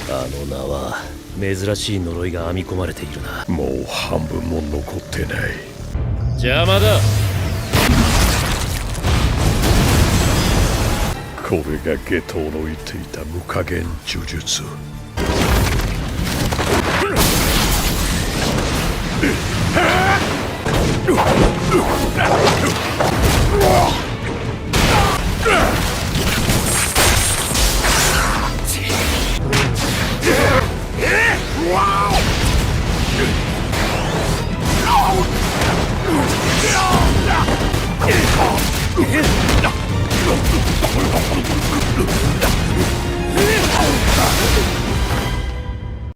あの名は珍しい呪いが編み込まれているな。もう半分も残ってない。邪魔だ。これが下等の言っていた無加減呪術。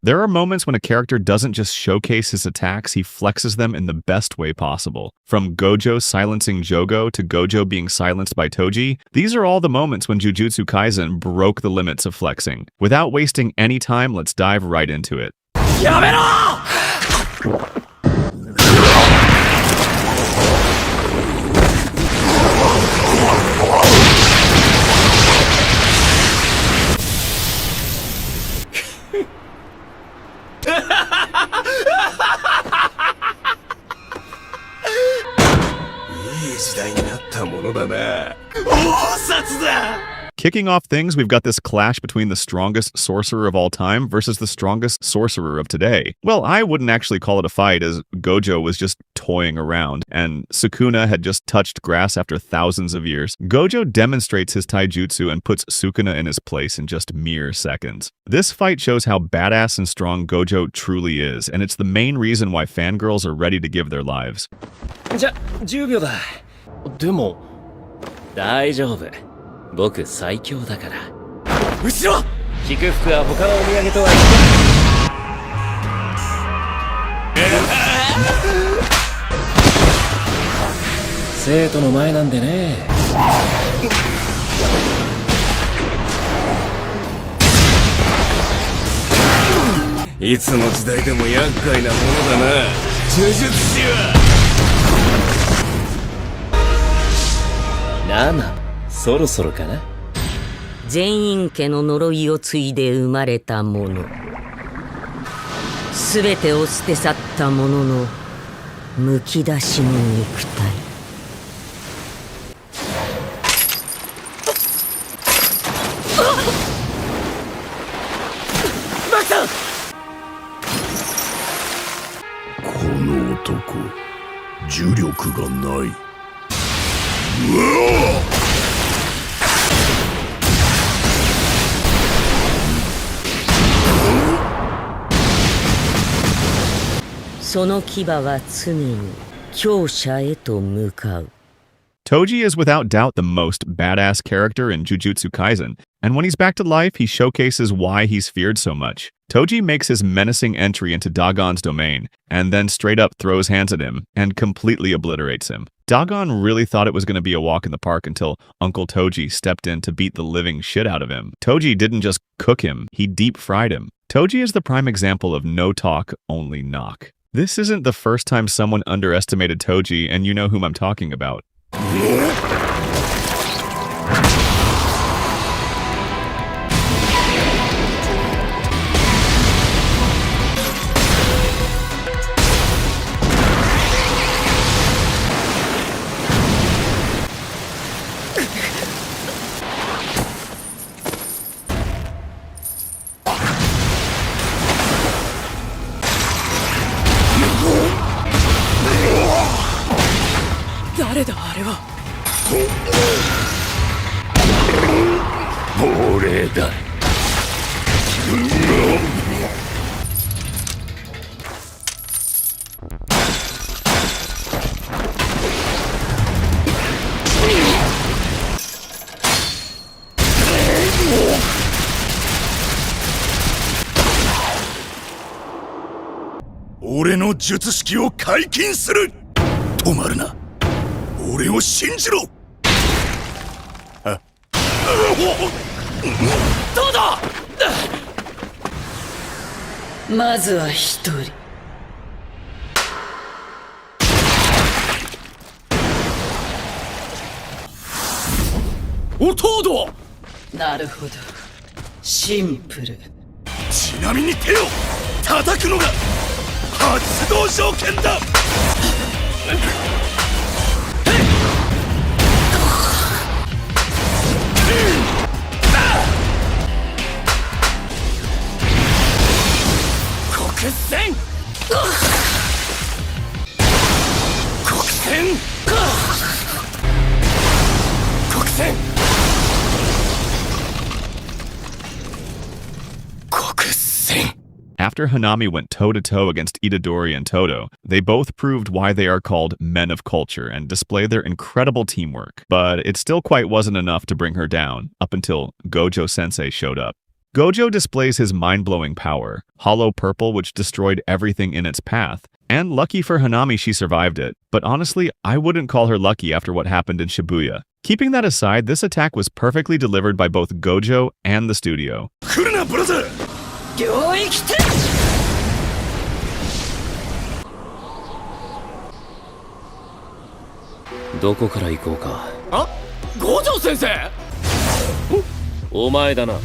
There are moments when a character doesn't just showcase his attacks, he flexes them in the best way possible. From Gojo silencing Jogo to Gojo being silenced by Toji, these are all the moments when Jujutsu Kaisen broke the limits of flexing. Without wasting any time, let's dive right into it. Kicking off things, we've got this clash between the strongest sorcerer of all time versus the strongest sorcerer of today. Well, I wouldn't actually call it a fight, as Gojo was just toying around, and Sukuna had just touched grass after thousands of years. Gojo demonstrates his taijutsu and puts Sukuna in his place in just mere seconds. This fight shows how badass and strong Gojo truly is, and it's the main reason why fangirls are ready to give their lives. 10秒だ。でも大丈夫。僕最強だから。後ろ！祝福は他のお土産とは生徒の前なんでね。いつの時代でも厄介なものだな、呪術師は。7、そろそろかな。全員家の呪いを継いで生まれた者、すべてを捨て去った者のむき出しの肉体。マキさん！この男、呪力がない。その牙は常に強者へと向かう。Toji is without doubt the most badass character in Jujutsu Kaisen, and when he's back to life, he showcases why he's feared so much. Toji makes his menacing entry into Dagon's domain, and then straight up throws hands at him, and completely obliterates him. Dagon really thought it was going to be a walk in the park until Uncle Toji stepped in to beat the living shit out of him. Toji didn't just cook him, he deep-fried him. Toji is the prime example of no talk, only knock. This isn't the first time someone underestimated Toji, and you know whom I'm talking about.俺の術式を解禁する。止まるな。俺を信じろ。どうだ。まずは一人。お東堂。なるほど、シンプル。ちなみに手を叩くのが発動条件だ。黒線黒線黒線黒線 After Hanami went toe-to-toe against Itadori and Todo, they both proved why they are called men of culture and display their incredible teamwork. But it still quite wasn't enough to bring her down, up until Gojo-sensei showed up. Gojo displays his mind-blowing power, hollow purple which destroyed everything in its path. And lucky for Hanami she survived it, but honestly, I wouldn't call her lucky after what happened in Shibuya. Keeping that aside, this attack was perfectly delivered by both Gojo and the studio. 来るなブラザー。領域展どこから行こうか。あ、五条先生。お前だな。わっ。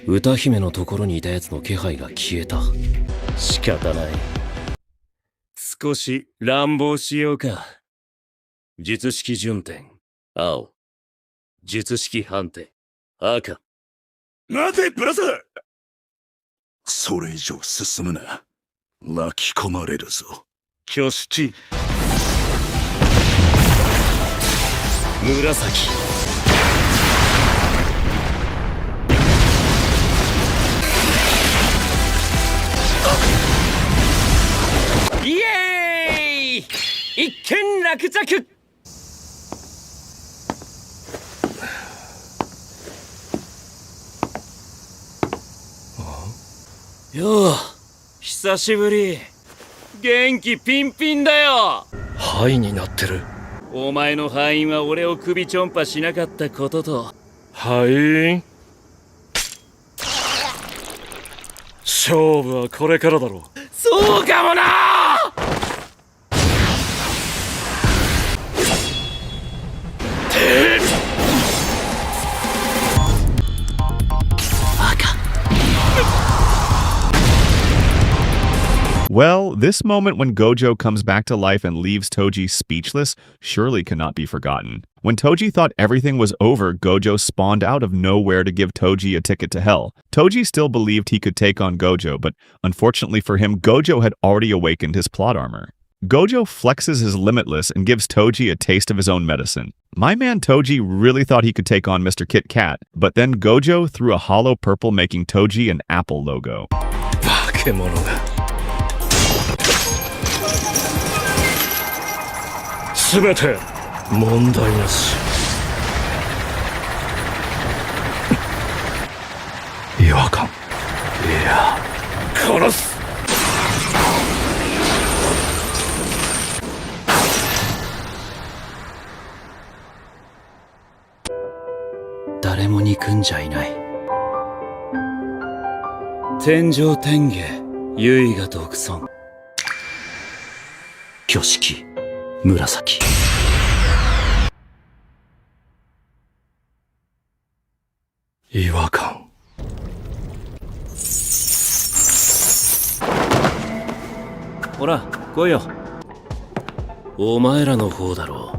歌姫のところにいたやつの気配が消えた。仕方ない。少し乱暴しようか。術式順天、青。術式判定、赤。待てブラザー。それ以上進むな。巻き込まれるぞ。挙式。紫。イエーイ！一件落着。よう、久しぶり。元気ピンピンだよ。灰になってる。お前の敗因は俺を首ちょんぱしなかったことと。敗因？勝負はこれからだろう。そうかもな。Well, this moment when Gojo comes back to life and leaves Toji speechless surely cannot be forgotten. When Toji thought everything was over, Gojo spawned out of nowhere to give Toji a ticket to hell. Toji still believed he could take on Gojo, but unfortunately for him, Gojo had already awakened his plot armor. Gojo flexes his limitless and gives Toji a taste of his own medicine. My man Toji really thought he could take on Mr. Kit Kat, but then Gojo threw a hollow purple making Toji an Apple logo. 化け物が。すべて問題なし。違和感。いや、殺す。誰も憎んじゃいない。天上天下、唯我独尊。挙式。紫。違和感。ほら、来いよ。お前らの方だろう。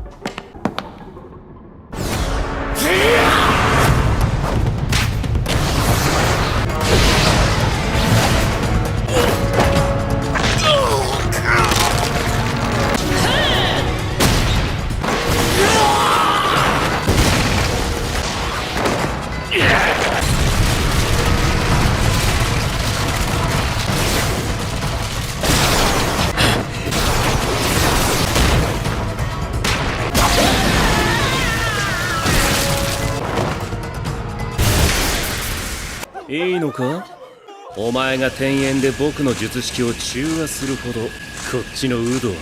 いいのか？お前が天縁で僕の術式を中和するほどこっちのウドは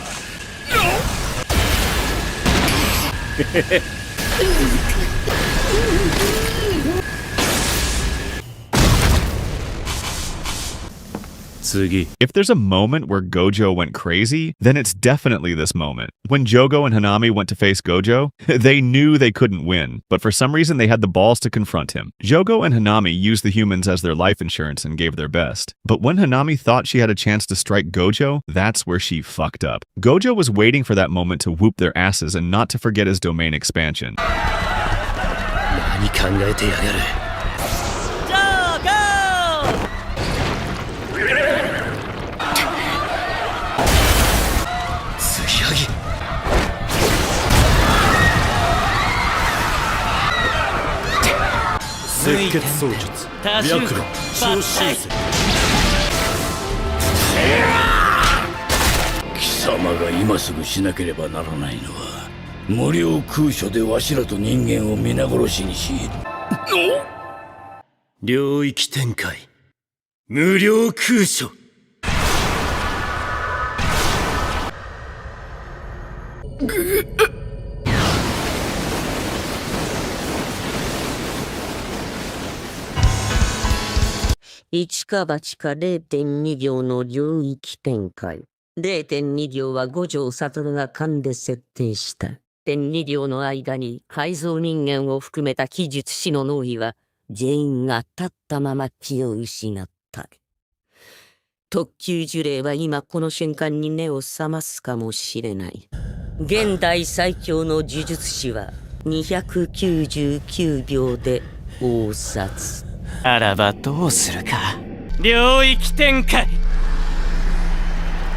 次。 If there's a moment where Gojo went crazy, then it's definitely this moment. When Jogo and Hanami went to face Gojo, they knew they couldn't win, but for some reason they had the balls to confront him. Jogo and Hanami used the humans as their life insurance and gave their best. But when Hanami thought she had a chance to strike Gojo, that's where she fucked up. Gojo was waiting for that moment to whoop their asses and not to forget his domain expansion. 何考えてやがる。継ぎはぎ。赤血操術。脈路。超新星。貴様が今すぐしなければならないのは無料空所でわしらと人間を皆殺しにし領域展開無料空所。一か八か 0.2 秒の領域展開。0.2 秒は五条悟が勘で設定した。0.2 秒の間に改造人間を含めた奇術師の脳裏は全員が立ったまま気を失った。特級呪霊は今この瞬間に目を覚ますかもしれない。現代最強の呪術師は299秒で応殺。あらばどうするか。領域展開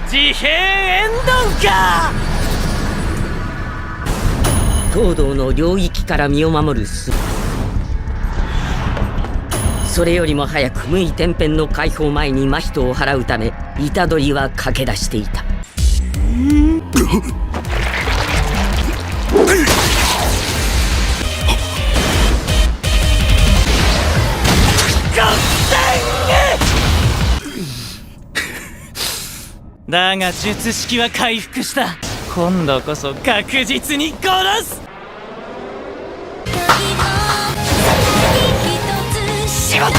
自閉エンドか。東堂の領域から身を守る術。それよりも早く無意天変の解放前に真人を払うため虎杖は駆け出していた。だが術式は回復した。今度こそ確実に殺す。しまった。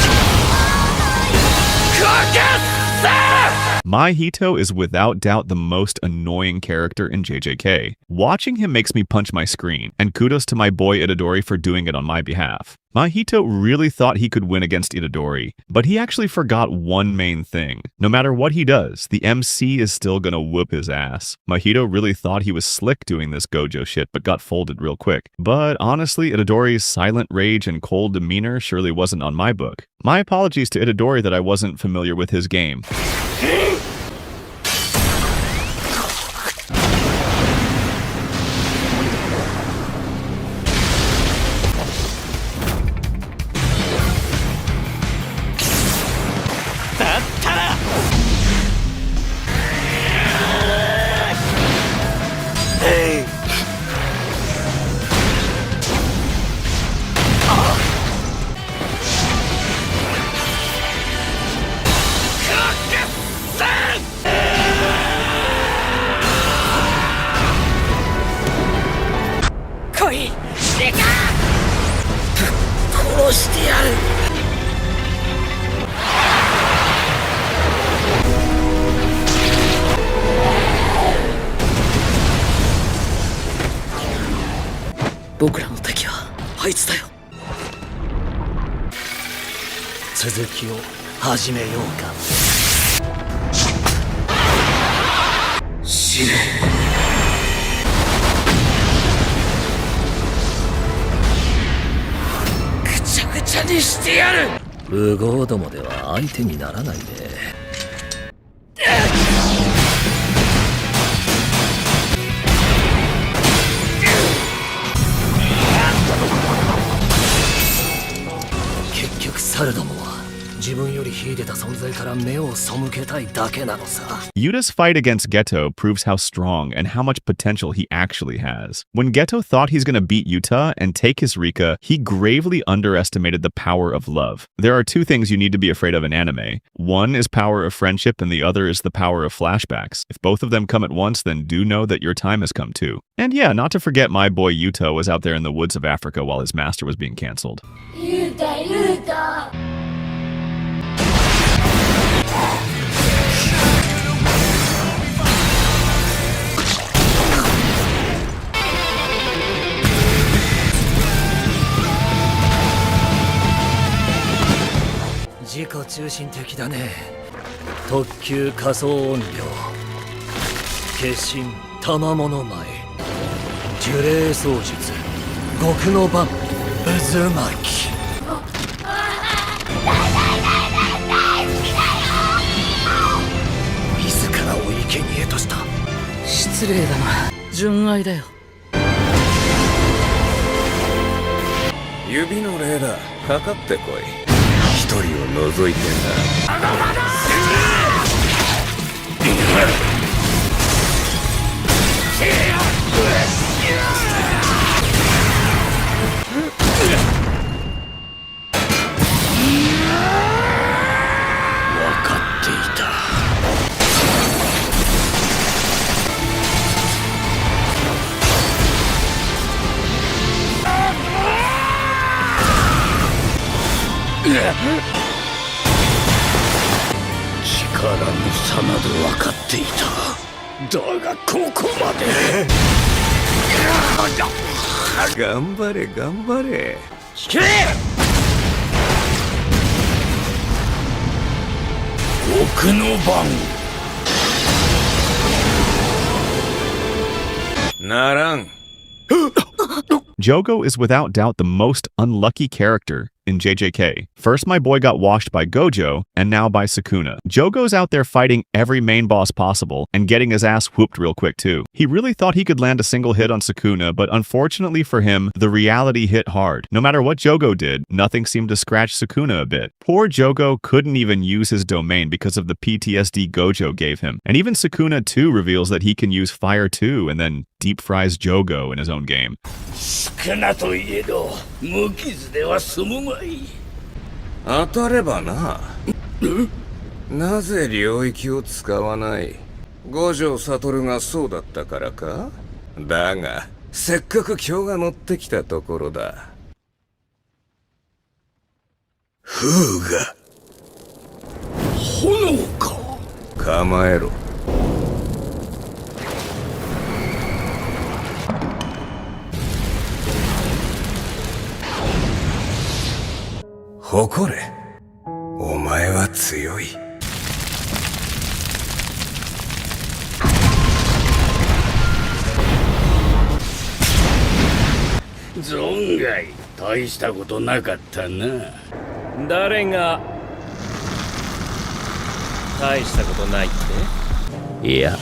Mahito is without doubt the most annoying character in JJK. Watching him makes me punch my screen, and kudos to my boy Itadori for doing it on my behalf. Mahito really thought he could win against Itadori, but he actually forgot one main thing. No matter what he does, the MC is still gonna whoop his ass. Mahito really thought he was slick doing this Gojo shit, but got folded real quick. But honestly, Itadori's silent rage and cold demeanor surely wasn't on my book. My apologies to Itadori that I wasn't familiar with his game.僕らの敵はあいつだよ。続きを始めようか。死ね。ぐちゃぐちゃにしてやる。無謀どもでは相手にならないね。結局猿どもは自分より秀でた存在から目を背けたいだけなのさ。Yuta's fight against Geto proves how strong and how much potential he actually has. When Geto thought he's gonna beat Yuta and take his Rika, he gravely underestimated the power of love. There are two things you need to be afraid of in anime. One is power of friendship and the other is the power of flashbacks. If both of them come at once, then do know that your time has come too. And yeah, not to forget my boy Yuta was out there in the woods of Africa while his master was being cancelled. Yuta! 中心的だね。特級仮想音量、化身賜物前、呪霊操術、極の番、渦巻き。自らを生贄とした。失礼だな。純愛だよ。指の霊だ。かかってこい。一人を除いてな。分かっていた。力の差など分かっていた。だがここまで。頑張れ頑張れ。引け。極の番。ならん。Jogo is without doubt the most unlucky character in JJK. First, my boy got washed by Gojo, and now by Sukuna. Jogo's out there fighting every main boss possible, and getting his ass whooped real quick too. He really thought he could land a single hit on Sukuna, but unfortunately for him, the reality hit hard. No matter what Jogo did, nothing seemed to scratch Sukuna a bit. Poor Jogo couldn't even use his domain because of the PTSD Gojo gave him. And even Sukuna too reveals that he can use fire too, and then deep fries Jogo in his own game. 少なといえど無傷では済むまい。当たればな。なぜ領域を使わない？五条悟がそうだったからか？だがせっかく今日が乗ってきたところだ。風が炎か。構えろ。誇れ。お前は強い。存外大したことなかったな。誰が大したことないって？いや、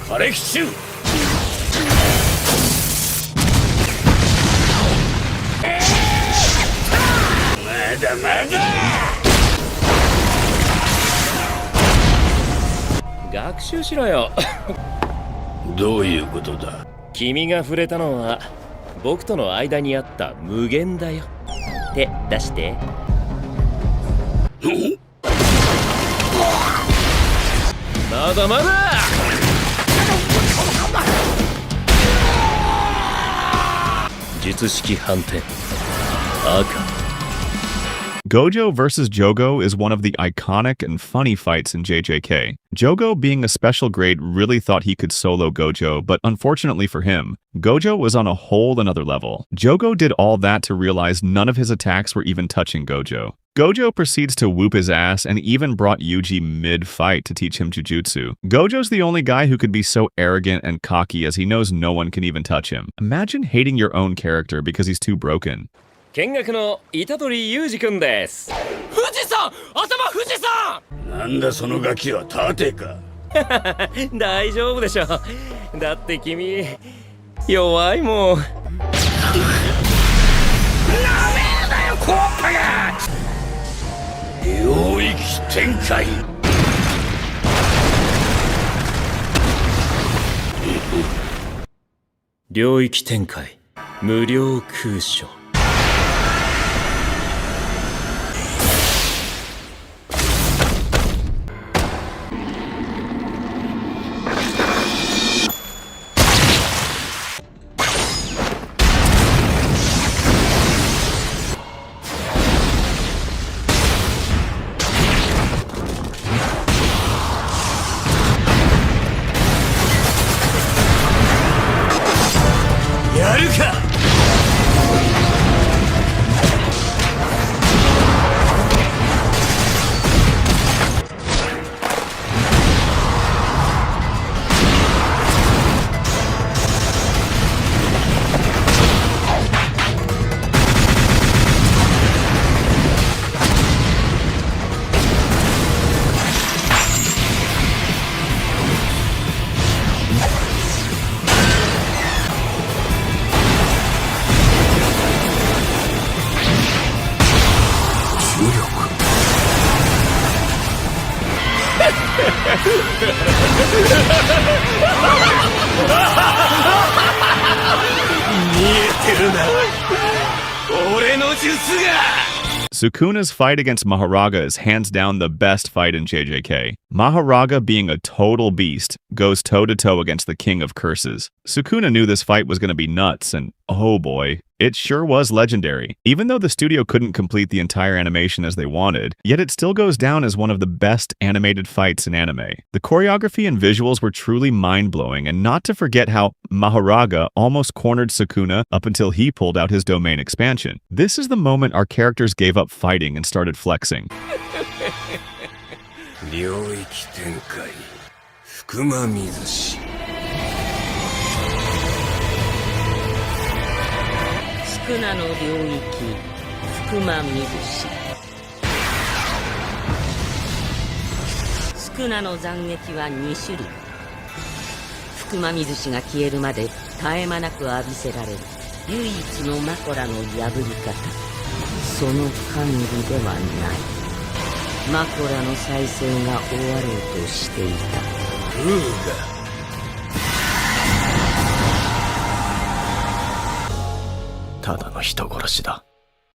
枯れ吉中。まだまだ。学習しろよ。どういうことだ？君が触れたのは僕との間にあった無限だよ。手出して。まだまだ。術式反転赤。Gojo versus Jogo is one of the iconic and funny fights in JJK. Jogo, being a special grade, really thought he could solo Gojo, but unfortunately for him, Gojo was on a whole another level. Jogo did all that to realize none of his attacks were even touching Gojo. Gojo proceeds to whoop his ass and even brought Yuji mid-fight to teach him Jujutsu. Gojo's the only guy who could be so arrogant and cocky as he knows no one can even touch him. Imagine hating your own character because he's too broken. 見学の虎杖裕二くんです。富士山、頭富士山。なんだそのガキは盾か。大丈夫でしょ。だって君弱いもん。なめんなよコッパが。領域展開。領域展開、無料空所。やるか。俺の術が Sukuna's fight against Maharaga is hands down the best fight in JJK. Maharaga, being a total beast, goes toe-to-toe against the King of Curses. Sukuna knew this fight was going to be nuts, and oh boy, it sure was legendary. Even though the studio couldn't complete the entire animation as they wanted, yet it still goes down as one of the best animated fights in anime. The choreography and visuals were truly mind-blowing, and not to forget how Maharaga almost cornered Sukuna up until he pulled out his domain expansion. This is the moment our characters gave up fighting and started flexing. 領域展開福間水氏スクナの領域福間水氏スクナの斬撃は2種類福間水氏が消えるまで絶え間なく浴びせられる唯一のマコラの破り方その管理ではないマコラの再生が終わろうとしていたルーガただの人殺しだ。